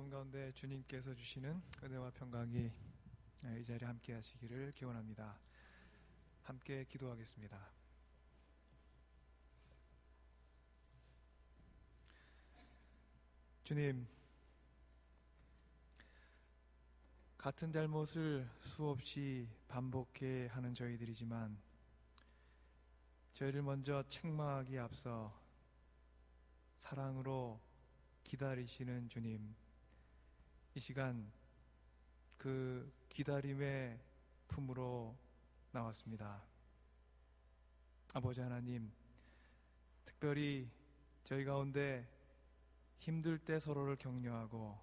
여러분 가운데 주님께서 주시는 은혜와 평강이 이 자리에 함께 하시기를 기원합니다. 함께 기도하겠습니다. 주님, 같은 잘못을 수없이 반복해 하는 저희들이지만 저희를 먼저 책망하기에 앞서 사랑으로 기다리시는 주님, 이 시간 그 기다림의 품으로 나왔습니다. 아버지 하나님, 특별히 저희 가운데 힘들 때 서로를 격려하고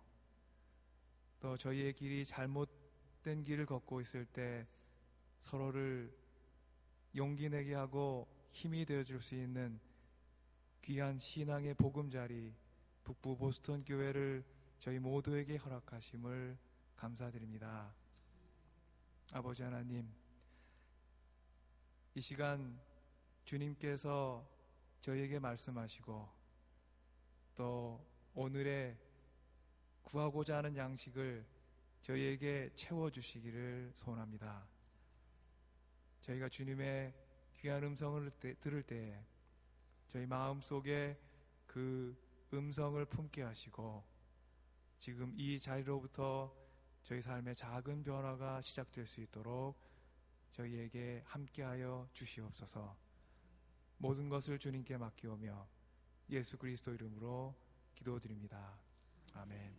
또 저희의 길이 잘못된 길을 걷고 있을 때 서로를 용기 내게 하고 힘이 되어줄 수 있는 귀한 신앙의 보금자리 북부 보스턴 교회를 저희 모두에게 허락하심을 감사드립니다. 아버지 하나님, 이 시간 주님께서 저희에게 말씀하시고 또 오늘의 구하고자 하는 양식을 저희에게 채워주시기를 소원합니다. 저희가 주님의 귀한 음성을 들을 때에 저희 마음속에 그 음성을 품게 하시고 지금 이 자리로부터 저희 삶의 작은 변화가 시작될 수 있도록 저희에게 함께하여 주시옵소서. 모든 것을 주님께 맡기오며 예수 그리스도 이름으로 기도드립니다. 아멘.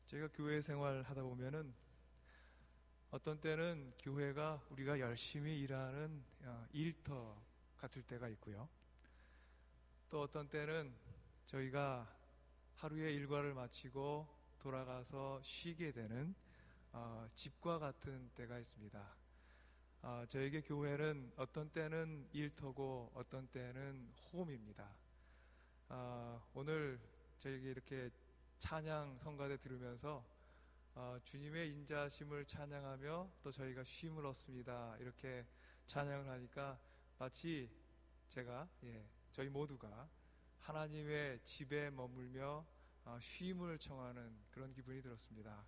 제가 교회 생활 하다 보면은 어떤 때는 교회가 우리가 열심히 일하는 일터 같을 때가 있고요. 또 어떤 때는 저희가 하루의 일과를 마치고 돌아가서 쉬게 되는 집과 같은 때가 있습니다. 저에게 교회는 어떤 때는 일터고 어떤 때는 홈입니다. 오늘 저에게 이렇게 찬양 성가대 들으면서 주님의 인자하심을 찬양하며 또 저희가 쉼을 얻습니다. 이렇게 찬양을 하니까 마치 제가 저희 모두가 하나님의 집에 머물며 쉼을 청하는 그런 기분이 들었습니다.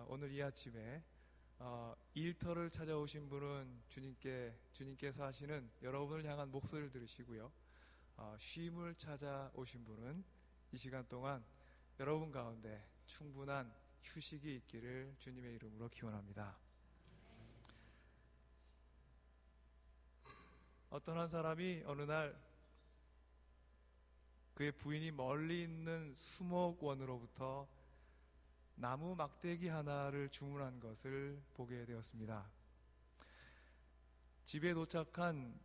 오늘 이 아침에 일터를 찾아오신 분은 주님께서 하시는 여러분을 향한 목소리를 들으시고요. 쉼을 찾아오신 분은 이 시간 동안 여러분 가운데 충분한 휴식이 있기를 주님의 이름으로 기원합니다. 어떤 한 사람이 어느 날 그의 부인이 멀리 있는 수목원으로부터 나무 막대기 하나를 주문한 것을 보게 되었습니다. 집에 도착한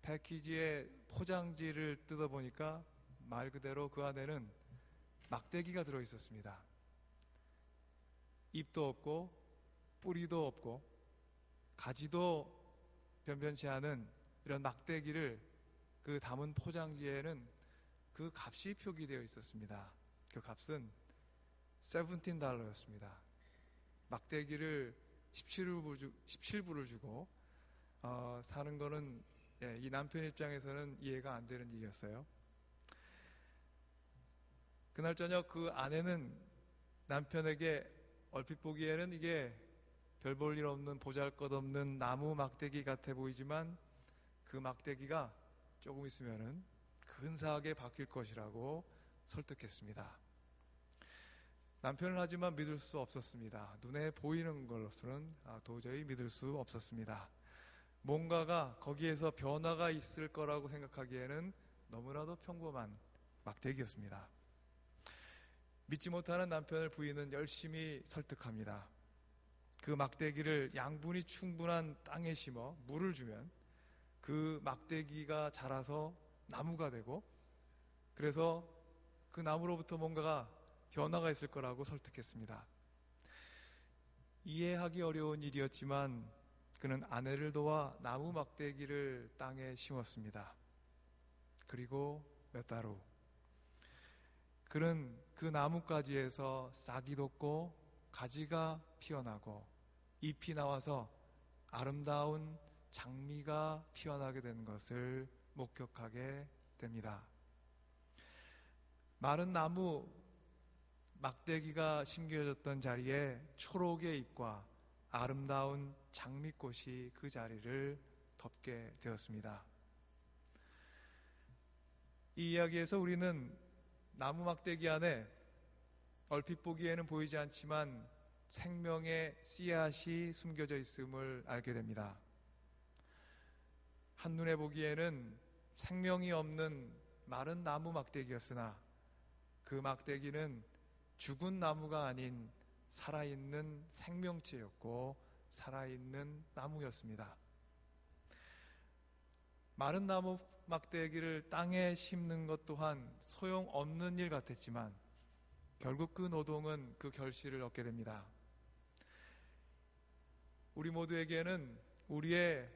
패키지의 포장지를 뜯어보니까 말 그대로 그 안에는 막대기가 들어있었습니다. 잎도 없고 뿌리도 없고 가지도 변변치 않은 이런 막대기를 그 담은 포장지에는 그 값이 표기되어 있었습니다. 그 값은 $17였습니다. 막대기를 17불을 주고 사는 거는 이 남편 입장에서는 이해가 안 되는 일이었어요. 그날 저녁 그 아내는 남편에게 얼핏 보기에는 이게 별 볼 일 없는 보잘것없는 나무 막대기 같아 보이지만 그 막대기가 조금 있으면은 근사하게 바뀔 것이라고 설득했습니다. 남편은 하지만 믿을 수 없었습니다. 눈에 보이는 것으로는 도저히 믿을 수 없었습니다. 뭔가가 거기에서 변화가 있을 거라고 생각하기에는 너무나도 평범한 막대기였습니다. 믿지 못하는 남편을 부인은 열심히 설득합니다. 그 막대기를 양분이 충분한 땅에 심어 물을 주면 그 막대기가 자라서 나무가 되고 그래서 그 나무로부터 뭔가가 변화가 있을 거라고 설득했습니다. 이해하기 어려운 일이었지만 그는 아내를 도와 나무 막대기를 땅에 심었습니다. 그리고 몇 달 후 그는 그 나뭇가지에서 싹이 돋고 가지가 피어나고 잎이 나와서 아름다운 장미가 피어나게 된 것을 목격하게 됩니다. 마른 나무 막대기가 심겨졌던 자리에 초록의 잎과 아름다운 장미꽃이 그 자리를 덮게 되었습니다. 이 이야기에서 우리는 나무 막대기 안에 얼핏 보기에는 보이지 않지만 생명의 씨앗이 숨겨져 있음을 알게 됩니다. 한눈에 보기에는 생명이 없는 마른 나무 막대기였으나 그 막대기는 죽은 나무가 아닌 살아있는 생명체였고 살아있는 나무였습니다. 마른 나무 막대기를 땅에 심는 것 또한 소용없는 일 같았지만 결국 그 노동은 그 결실을 얻게 됩니다. 우리 모두에게는 우리의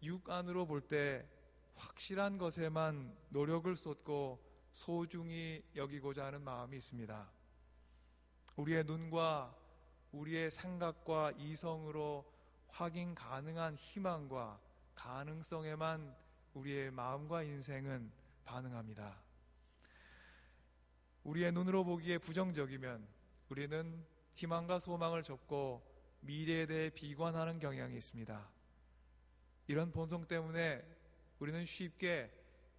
육안으로 볼 때 확실한 것에만 노력을 쏟고 소중히 여기고자 하는 마음이 있습니다. 우리의 눈과 우리의 생각과 이성으로 확인 가능한 희망과 가능성에만 우리의 마음과 인생은 반응합니다. 우리의 눈으로 보기에 부정적이면 우리는 희망과 소망을 접고 미래에 대해 비관하는 경향이 있습니다. 이런 본성 때문에 우리는 쉽게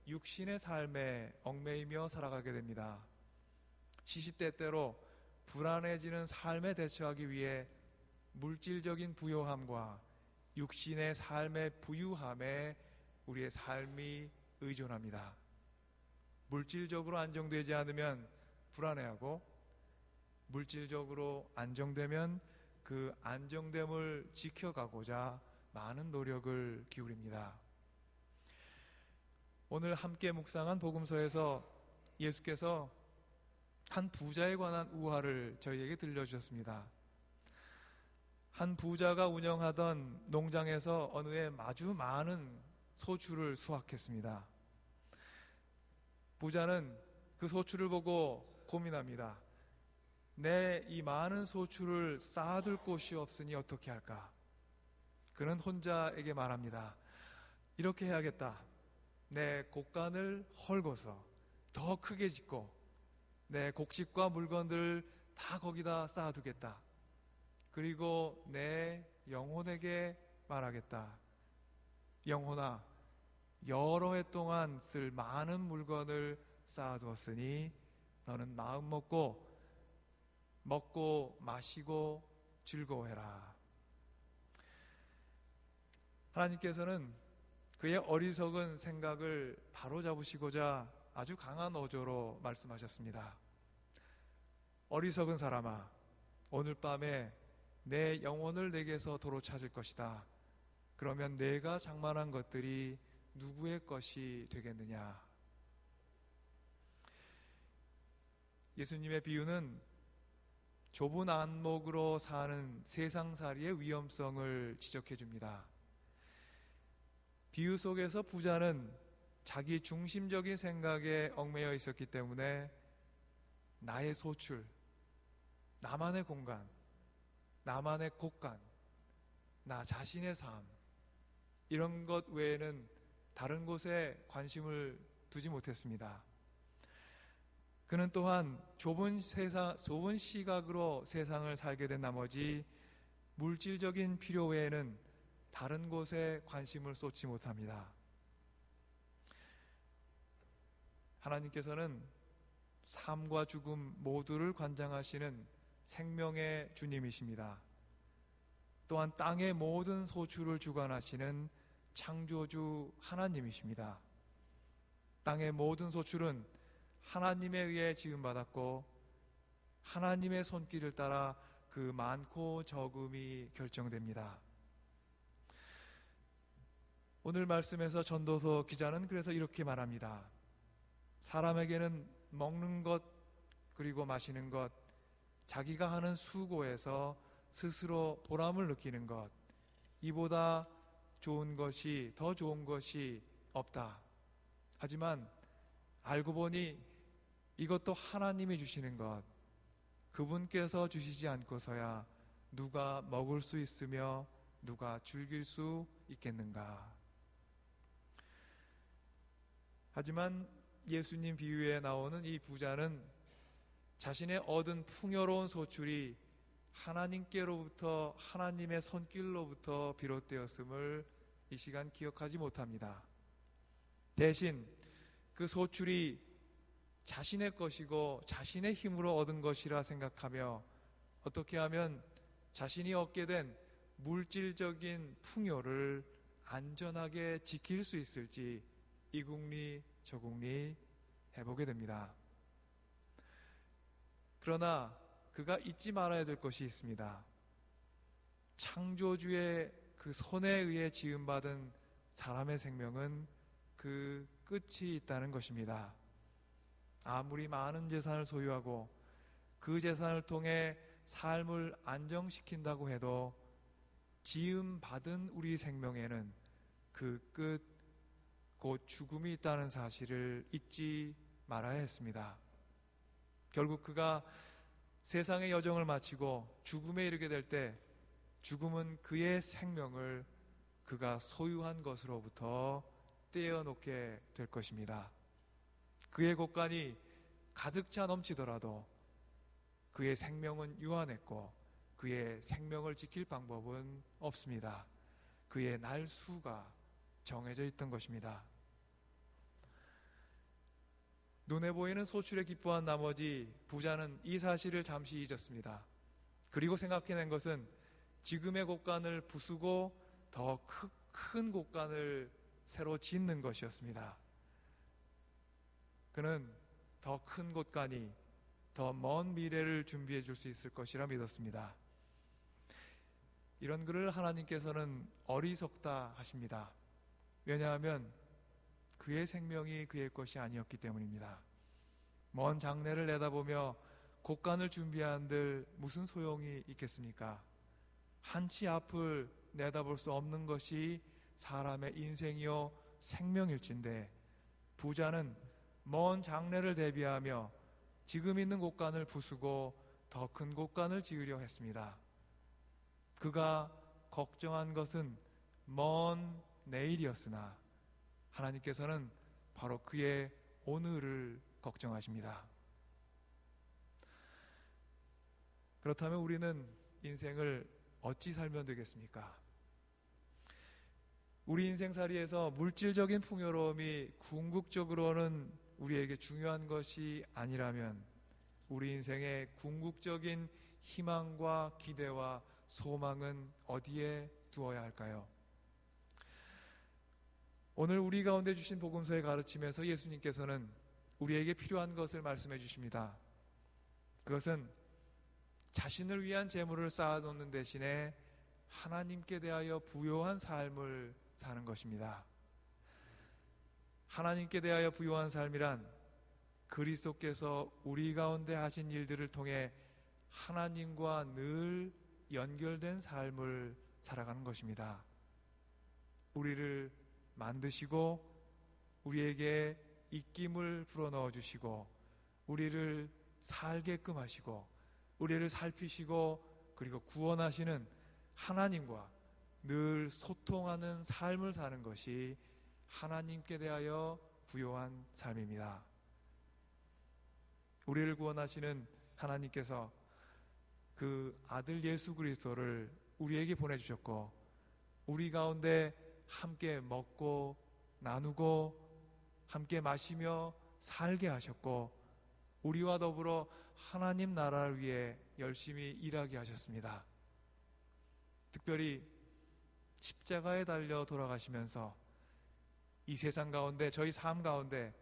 육신의 삶에 얽매이며 살아가게 됩니다. 시시때때로 불안해지는 삶에 대처하기 위해 물질적인 부요함과 육신의 삶의 부유함에 우리의 삶이 의존합니다. 물질적으로 안정되지 않으면 불안해하고 물질적으로 안정되면 그 안정됨을 지켜가고자 많은 노력을 기울입니다. 오늘 함께 묵상한 복음서에서 예수께서 한 부자에 관한 우화를 저희에게 들려주셨습니다. 한 부자가 운영하던 농장에서 어느 해 아주 많은 소출을 수확했습니다. 부자는 그 소출을 보고 고민합니다. 내 이 많은 소출을 쌓아둘 곳이 없으니 어떻게 할까? 그는 혼자에게 말합니다. 이렇게 해야겠다. 내 곡간을 헐고서 더 크게 짓고 내 곡식과 물건들을 다 거기다 쌓아두겠다. 그리고 내 영혼에게 말하겠다. 영혼아, 여러 해 동안 쓸 많은 물건을 쌓아두었으니 너는 마음 먹고 마시고 즐거워해라. 하나님께서는 그의 어리석은 생각을 바로잡으시고자 아주 강한 어조로 말씀하셨습니다. 어리석은 사람아, 오늘 밤에 내 영혼을 내게서 도로 찾을 것이다. 그러면 내가 장만한 것들이 누구의 것이 되겠느냐? 예수님의 비유는 좁은 안목으로 사는 세상살이의 위험성을 지적해 줍니다. 비유 속에서 부자는 자기 중심적인 생각에 얽매여 있었기 때문에 나의 소출, 나만의 공간, 나만의 곳간, 나 자신의 삶, 이런 것 외에는 다른 곳에 관심을 두지 못했습니다. 그는 또한 좁은 시각으로 세상을 살게 된 나머지 물질적인 필요 외에는 다른 곳에 관심을 쏟지 못합니다. 하나님께서는 삶과 죽음 모두를 관장하시는 생명의 주님이십니다. 또한 땅의 모든 소출을 주관하시는 창조주 하나님이십니다. 땅의 모든 소출은 하나님에 의해 지음받았고 하나님의 손길을 따라 그 많고 적음이 결정됩니다. 오늘 말씀에서 전도서 기자는 그래서 이렇게 말합니다. 사람에게는 먹는 것 그리고 마시는 것, 자기가 하는 수고에서 스스로 보람을 느끼는 것, 이보다 더 좋은 것이 없다. 하지만 알고 보니 이것도 하나님이 주시는 것, 그분께서 주시지 않고서야 누가 먹을 수 있으며 누가 즐길 수 있겠는가? 하지만 예수님 비유에 나오는 이 부자는 자신의 얻은 풍요로운 소출이 하나님께로부터, 하나님의 손길로부터 비롯되었음을 이 시간 기억하지 못합니다. 대신 그 소출이 자신의 것이고 자신의 힘으로 얻은 것이라 생각하며 어떻게 하면 자신이 얻게 된 물질적인 풍요를 안전하게 지킬 수 있을지 이궁리 저궁리 해보게 됩니다. 그러나 그가 잊지 말아야 될 것이 있습니다. 창조주의 그 손에 의해 지음받은 사람의 생명은 그 끝이 있다는 것입니다. 아무리 많은 재산을 소유하고 그 재산을 통해 삶을 안정시킨다고 해도 지음받은 우리 생명에는 그 끝, 곧 죽음이 있다는 사실을 잊지 말아야 했습니다. 결국 그가 세상의 여정을 마치고 죽음에 이르게 될 때 죽음은 그의 생명을 그가 소유한 것으로부터 떼어놓게 될 것입니다. 그의 곳간이 가득 차 넘치더라도 그의 생명은 유한했고 그의 생명을 지킬 방법은 없습니다. 그의 날수가 정해져 있던 것입니다. 눈에 보이는 소출에 기뻐한 나머지 부자는 이 사실을 잠시 잊었습니다. 그리고 생각해낸 것은 지금의 곳간을 부수고 더 큰 곳간을 새로 짓는 것이었습니다. 그는 더 큰 곳간이 더 먼 미래를 준비해 줄 수 있을 것이라 믿었습니다. 이런 글을 하나님께서는 어리석다 하십니다. 왜냐하면 그의 생명이 그의 것이 아니었기 때문입니다. 먼 장래를 내다보며 곳간을 준비한들 무슨 소용이 있겠습니까? 한치 앞을 내다볼 수 없는 것이 사람의 인생이요 생명일진데 부자는 먼 장래를 대비하며 지금 있는 곳간을 부수고 더 큰 곳간을 지으려 했습니다. 그가 걱정한 것은 먼 내일이었으나 하나님께서는 바로 그의 오늘을 걱정하십니다. 그렇다면 우리는 인생을 어찌 살면 되겠습니까? 우리 인생살이에서 물질적인 풍요로움이 궁극적으로는 우리에게 중요한 것이 아니라면 우리 인생의 궁극적인 희망과 기대와 소망은 어디에 두어야 할까요? 오늘 우리 가운데 주신 복음서의 가르침에서 예수님께서는 우리에게 필요한 것을 말씀해 주십니다. 그것은 자신을 위한 재물을 쌓아놓는 대신에 하나님께 대하여 부요한 삶을 사는 것입니다. 하나님께 대하여 부요한 삶이란 그리스도께서 우리 가운데 하신 일들을 통해 하나님과 늘 연결된 삶을 살아가는 것입니다. 우리를 만드시고 우리에게 입김을 불어넣어 주시고 우리를 살게끔 하시고 우리를 살피시고 그리고 구원하시는 하나님과 늘 소통하는 삶을 사는 것이 하나님께 대하여 부요한 삶입니다. 우리를 구원하시는 하나님께서 그 아들 예수 그리스도를 우리에게 보내주셨고 우리 가운데 함께 먹고 나누고 함께 마시며 살게 하셨고 우리와 더불어 하나님 나라를 위해 열심히 일하게 하셨습니다. 특별히 십자가에 달려 돌아가시면서 이 세상 가운데 저희 삶 가운데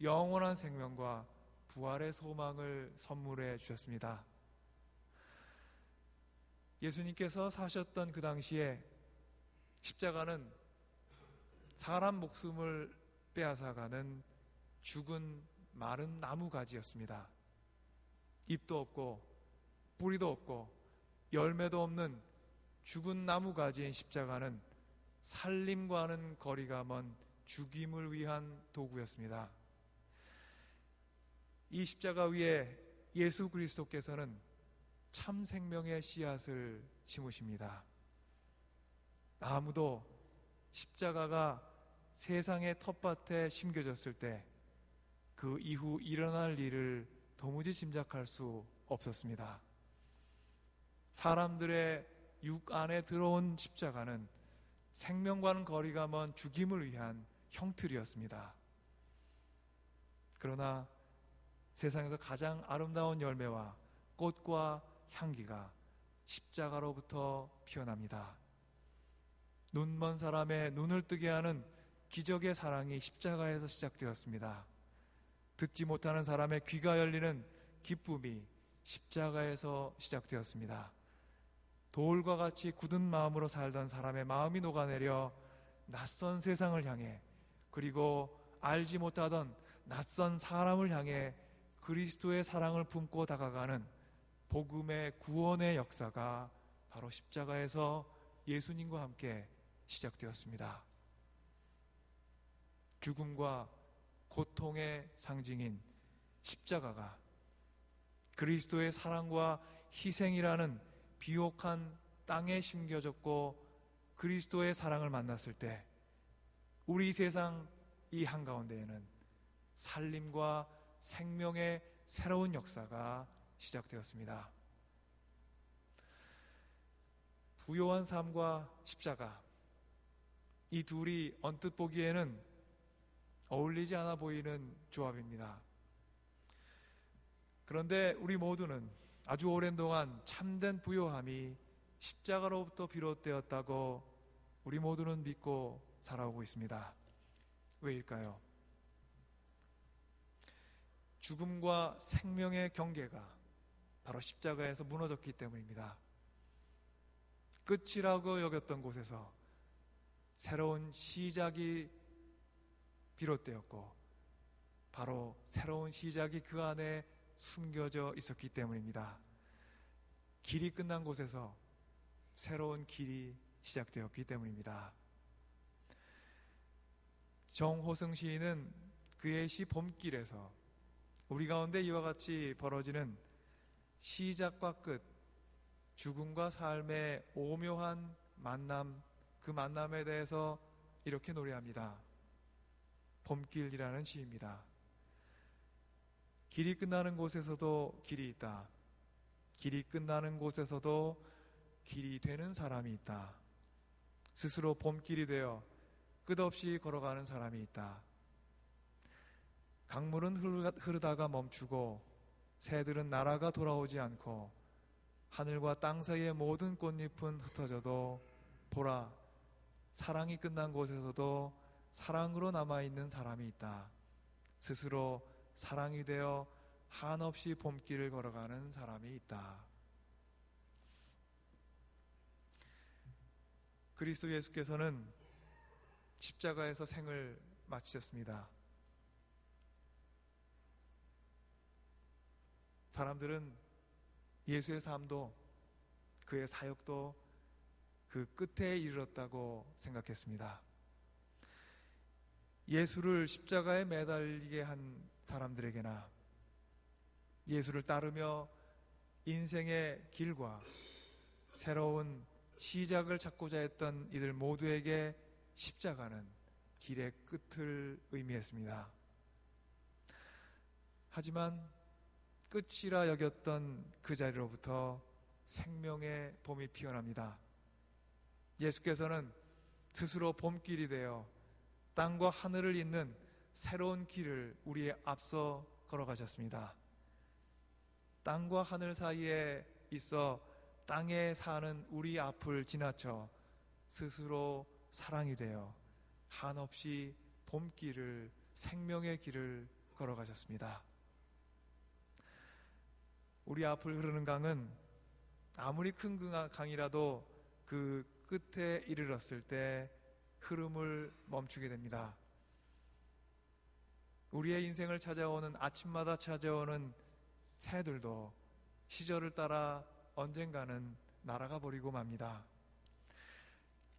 영원한 생명과 부활의 소망을 선물해 주셨습니다. 예수님께서 사셨던 그 당시에 십자가는 사람 목숨을 빼앗아가는 죽은 마른 나무가지였습니다. 잎도 없고 뿌리도 없고 열매도 없는 죽은 나무가지인 십자가는 살림과는 거리가 먼 죽임을 위한 도구였습니다. 이 십자가 위에 예수 그리스도께서는 참 생명의 씨앗을 심으십니다. 아무도 십자가가 세상의 텃밭에 심겨졌을 때 그 이후 일어날 일을 도무지 짐작할 수 없었습니다. 사람들의 육 안에 들어온 십자가는 생명과는 거리가 먼 죽임을 위한 형틀이었습니다. 그러나 세상에서 가장 아름다운 열매와 꽃과 향기가 십자가로부터 피어납니다. 눈먼 사람의 눈을 뜨게 하는 기적의 사랑이 십자가에서 시작되었습니다. 듣지 못하는 사람의 귀가 열리는 기쁨이 십자가에서 시작되었습니다. 돌과 같이 굳은 마음으로 살던 사람의 마음이 녹아내려 낯선 세상을 향해, 그리고 알지 못하던 낯선 사람을 향해 그리스도의 사랑을 품고 다가가는 복음의 구원의 역사가 바로 십자가에서 예수님과 함께 시작되었습니다. 죽음과 고통의 상징인 십자가가 그리스도의 사랑과 희생이라는 비옥한 땅에 심겨졌고 그리스도의 사랑을 만났을 때 우리 세상 이 한가운데에는 살림과 생명의 새로운 역사가 시작되었습니다. 부요한 삶과 십자가, 이 둘이 언뜻 보기에는 어울리지 않아 보이는 조합입니다. 그런데 우리 모두는 아주 오랜 동안 참된 부요함이 십자가로부터 비롯되었다고 우리 모두는 믿고 살아오고 있습니다. 왜일까요? 죽음과 생명의 경계가 바로 십자가에서 무너졌기 때문입니다. 끝이라고 여겼던 곳에서 새로운 시작이 비롯되었고, 바로 새로운 시작이 그 안에 숨겨져 있었기 때문입니다. 길이 끝난 곳에서 새로운 길이 시작되었기 때문입니다. 정호승 시인은 그의 시 봄길에서 우리 가운데 이와 같이 벌어지는 시작과 끝, 죽음과 삶의 오묘한 만남, 그 만남에 대해서 이렇게 노래합니다. 봄길이라는 시입니다. 길이 끝나는 곳에서도 길이 있다. 길이 끝나는 곳에서도 길이 되는 사람이 있다. 스스로 봄길이 되어 끝없이 걸어가는 사람이 있다. 강물은 흐르다가 멈추고 새들은 날아가 돌아오지 않고 하늘과 땅 사이의 모든 꽃잎은 흩어져도 보라, 사랑이 끝난 곳에서도 사랑으로 남아있는 사람이 있다. 스스로 사랑이 되어 한없이 봄길을 걸어가는 사람이 있다. 그리스도 예수께서는 십자가에서 생을 마치셨습니다. 사람들은 예수의 삶도 그의 사역도 그 끝에 이르렀다고 생각했습니다. 예수를 십자가에 매달리게 한 사람들에게나 예수를 따르며 인생의 길과 새로운 시작을 찾고자 했던 이들 모두에게 십자가는 길의 끝을 의미했습니다. 하지만 끝이라 여겼던 그 자리로부터 생명의 봄이 피어납니다. 예수께서는 스스로 봄길이 되어 땅과 하늘을 잇는 새로운 길을 우리의 앞서 걸어가셨습니다. 땅과 하늘 사이에 있어 땅에 사는 우리 앞을 지나쳐 스스로 사랑이 되어 한없이 봄길을, 생명의 길을 걸어가셨습니다. 우리 앞을 흐르는 강은 아무리 큰 강이라도 그 끝에 이르렀을 때 흐름을 멈추게 됩니다. 우리의 인생을 찾아오는, 아침마다 찾아오는 새들도 시절을 따라 언젠가는 날아가 버리고 맙니다.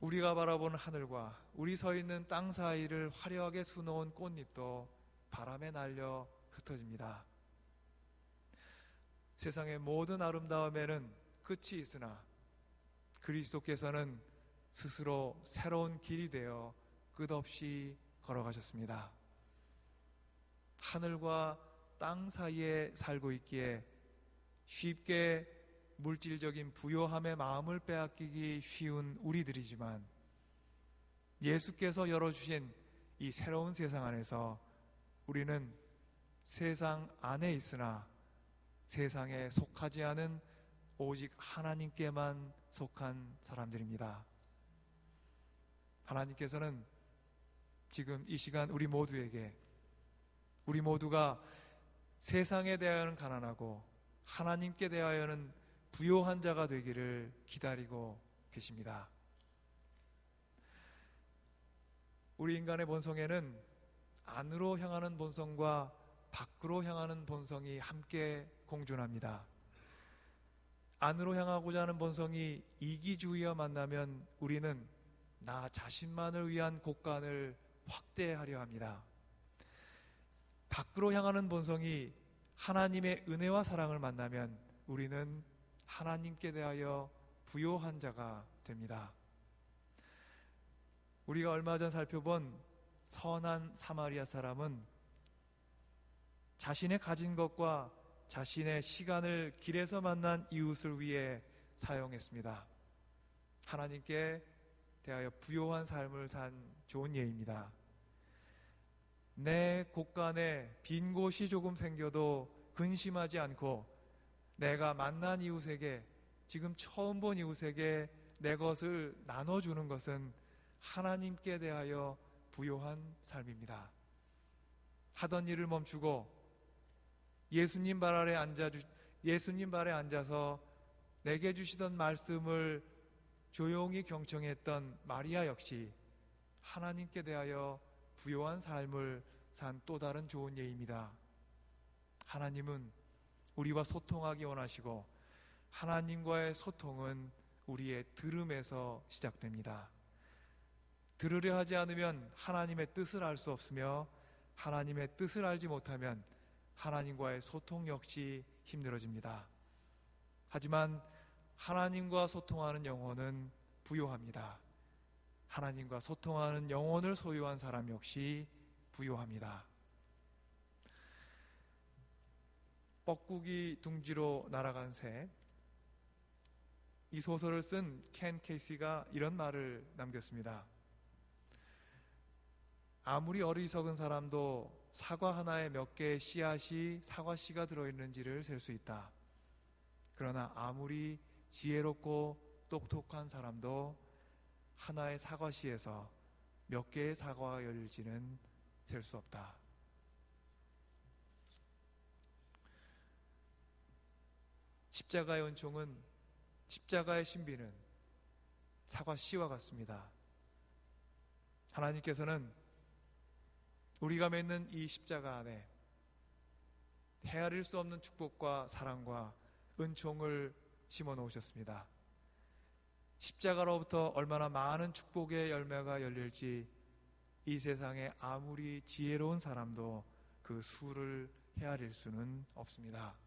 우리가 바라보는 하늘과 우리 서 있는 땅 사이를 화려하게 수놓은 꽃잎도 바람에 날려 흩어집니다. 세상의 모든 아름다움에는 끝이 있으나 그리스도께서는 스스로 새로운 길이 되어 끝없이 걸어가셨습니다. 하늘과 땅 사이에 살고 있기에 쉽게 물질적인 부요함의 마음을 빼앗기기 쉬운 우리들이지만, 예수께서 열어주신 이 새로운 세상 안에서 우리는 세상 안에 있으나 세상에 속하지 않은 오직 하나님께만 속한 사람들입니다. 하나님께서는 지금 이 시간 우리 모두가 세상에 대하여는 가난하고 하나님께 대하여는 부요한 자가 되기를 기다리고 계십니다. 우리 인간의 본성에는 안으로 향하는 본성과 밖으로 향하는 본성이 함께 공존합니다. 안으로 향하고자 하는 본성이 이기주의와 만나면 우리는 나 자신만을 위한 곳간을 확대하려 합니다. 밖으로 향하는 본성이 하나님의 은혜와 사랑을 만나면 우리는 하나님께 대하여 부요한 자가 됩니다. 우리가 얼마 전 살펴본 선한 사마리아 사람은 자신의 가진 것과 자신의 시간을 길에서 만난 이웃을 위해 사용했습니다. 하나님께 대하여 부요한 삶을 산 좋은 예입니다. 내 곳간에 빈 곳이 조금 생겨도 근심하지 않고 내가 만난 이웃에게, 지금 처음 본 이웃에게 내 것을 나눠주는 것은 하나님께 대하여 부요한 삶입니다. 하던 일을 멈추고 예수님 발 아래 앉아서 내게 주시던 말씀을 조용히 경청했던 마리아 역시 하나님께 대하여 부요한 삶을 산 또 다른 좋은 예입니다. 하나님은 우리와 소통하기 원하시고 하나님과의 소통은 우리의 들음에서 시작됩니다. 들으려 하지 않으면 하나님의 뜻을 알 수 없으며 하나님의 뜻을 알지 못하면 하나님과의 소통 역시 힘들어집니다. 하지만 하나님과 소통하는 영혼은 부요합니다. 하나님과 소통하는 영혼을 소유한 사람 역시 부요합니다. 뻐꾸기 둥지로 날아간 새, 이 소설을 쓴 켄 케이시가 이런 말을 남겼습니다. 아무리 어리석은 사람도 사과 하나에 몇 개의 씨앗이 사과씨가 들어있는지를 셀 수 있다. 그러나 아무리 지혜롭고 똑똑한 사람도 하나의 사과씨에서 몇 개의 사과가 열릴지는 셀 수 없다. 십자가의 은총은, 십자가의 신비는 사과씨와 같습니다. 하나님께서는 우리가 맺는 이 십자가 안에 헤아릴 수 없는 축복과 사랑과 은총을 심어 놓으셨습니다. 십자가로부터 얼마나 많은 축복의 열매가 열릴지 이 세상에 아무리 지혜로운 사람도 그 수를 헤아릴 수는 없습니다.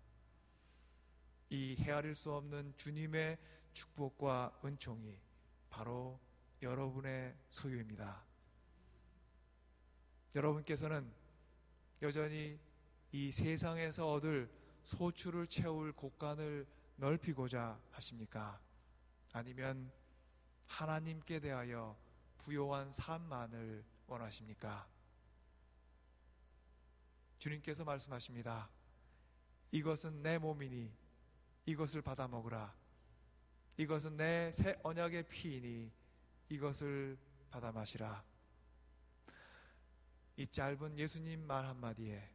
이 헤아릴 수 없는 주님의 축복과 은총이 바로 여러분의 소유입니다. 여러분께서는 여전히 이 세상에서 얻을 소출을 채울 곳간을 넓히고자 하십니까? 아니면 하나님께 대하여 부요한 삶만을 원하십니까? 주님께서 말씀하십니다. 이것은 내 몸이니 이것을 받아 먹으라. 이것은 내 새 언약의 피이니 이것을 받아 마시라. 이 짧은 예수님 말 한마디에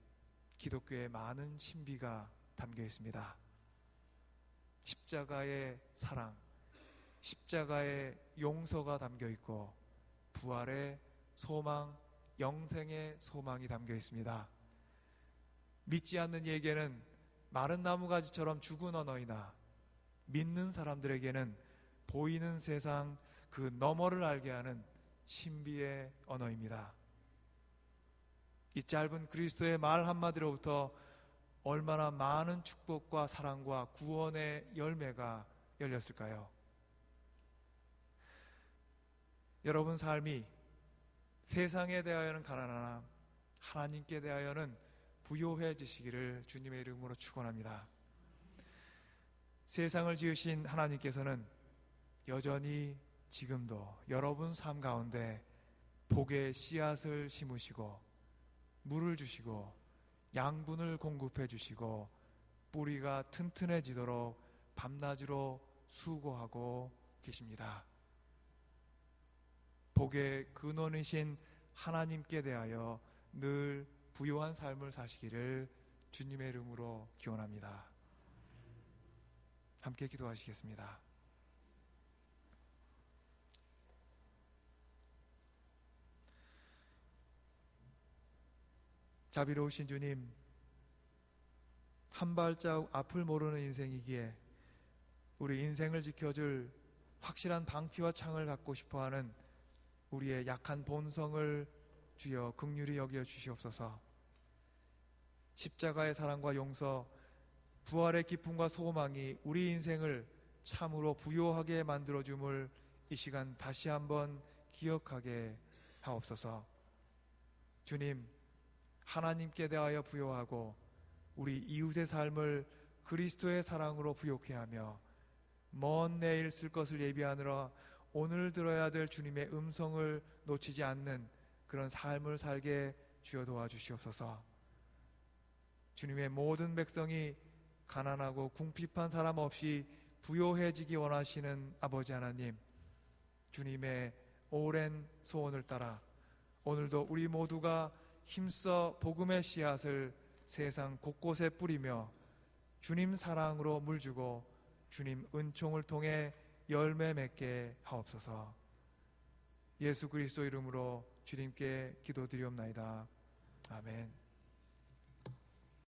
기독교의 많은 신비가 담겨 있습니다. 십자가의 사랑, 십자가의 용서가 담겨 있고 부활의 소망, 영생의 소망이 담겨 있습니다. 믿지 않는 이에게는 마른 나무가지처럼 죽은 언어이나 믿는 사람들에게는 보이는 세상 그 너머를 알게 하는 신비의 언어입니다. 이 짧은 그리스도의 말 한마디로부터 얼마나 많은 축복과 사랑과 구원의 열매가 열렸을까요? 여러분 삶이 세상에 대하여는 가난하나 하나님께 대하여는 부요해지시기를 주님의 이름으로 축원합니다. 세상을 지으신 하나님께서는 여전히 지금도 여러분 삶 가운데 복의 씨앗을 심으시고 물을 주시고 양분을 공급해 주시고 뿌리가 튼튼해지도록 밤낮으로 수고하고 계십니다. 복의 근원이신 하나님께 대하여 늘 부요한 삶을 사시기를 주님의 이름으로 기원합니다. 함께 기도하시겠습니다. 자비로우신 주님, 한 발자국 앞을 모르는 인생이기에 우리 인생을 지켜줄 확실한 방피와 창을 갖고 싶어하는 우리의 약한 본성을 주여 긍휼히 여겨 주시옵소서. 십자가의 사랑과 용서, 부활의 기쁨과 소망이 우리 인생을 참으로 부요하게 만들어줌을 이 시간 다시 한번 기억하게 하옵소서. 주님, 하나님께 대하여 부요하고 우리 이웃의 삶을 그리스도의 사랑으로 부요케 하며 먼 내일 쓸 것을 예비하느라 오늘 들어야 될 주님의 음성을 놓치지 않는 그런 삶을 살게 주여 도와주시옵소서. 주님의 모든 백성이 가난하고 궁핍한 사람 없이 부요해지기 원하시는 아버지 하나님, 주님의 오랜 소원을 따라 오늘도 우리 모두가 힘써 복음의 씨앗을 세상 곳곳에 뿌리며 주님 사랑으로 물주고 주님 은총을 통해 열매 맺게 하옵소서. 예수 그리스도 이름으로 주님께 기도드리옵나이다. 아멘.